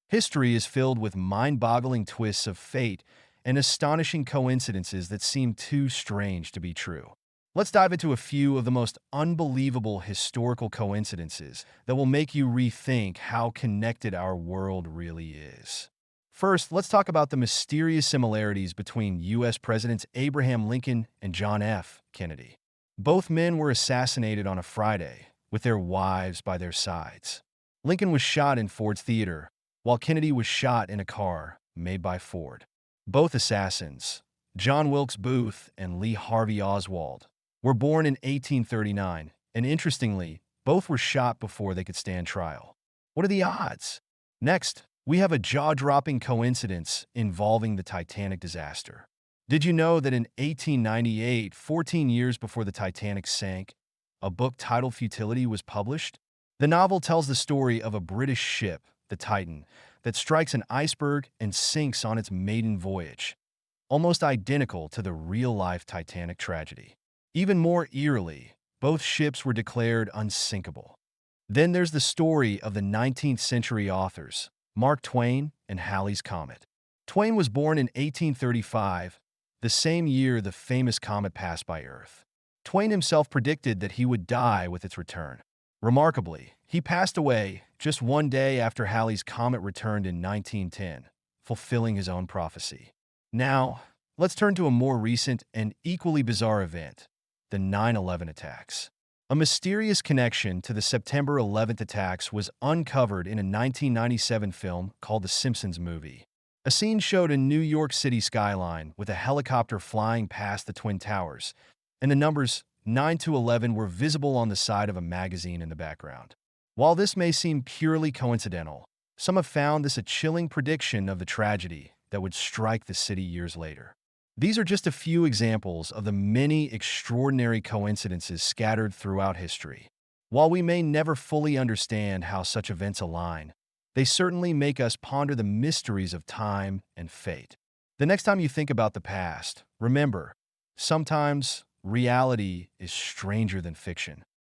History is filled with mind-boggling twists of fate and astonishing coincidences that seem too strange to be true. Let's dive into a few of the most unbelievable historical coincidences that will make you rethink how connected our world really is. First, let's talk about the mysterious similarities between U.S. Presidents Abraham Lincoln and John F. Kennedy. Both men were assassinated on a Friday, with their wives by their sides. Lincoln was shot in Ford's Theater, while Kennedy was shot in a car made by Ford. Both assassins, John Wilkes Booth and Lee Harvey Oswald, were born in 1839, and interestingly, both were shot before they could stand trial. What are the odds? Next, we have a jaw-dropping coincidence involving the Titanic disaster. Did you know that in 1898, 14 years before the Titanic sank, a book titled Futility was published? The novel tells the story of a British ship, the Titan, that strikes an iceberg and sinks on its maiden voyage, almost identical to the real-life Titanic tragedy. Even more eerily, both ships were declared unsinkable. Then there's the story of the 19th century authors, Mark Twain and Halley's Comet. Twain was born in 1835, the same year the famous comet passed by Earth. Twain himself predicted that he would die with its return. Remarkably, he passed away just one day after Halley's Comet returned in 1910, fulfilling his own prophecy. Now, let's turn to a more recent and equally bizarre event, the 9/11 attacks. A mysterious connection to the September 11th attacks was uncovered in a 1997 film called The Simpsons Movie. A scene showed a New York City skyline with a helicopter flying past the Twin Towers, and the numbers 9 to 11 were visible on the side of a magazine in the background. While this may seem purely coincidental, some have found this a chilling prediction of the tragedy that would strike the city years later. These are just a few examples of the many extraordinary coincidences scattered throughout history. While we may never fully understand how such events align, they certainly make us ponder the mysteries of time and fate. The next time you think about the past, remember, sometimes reality is stranger than fiction.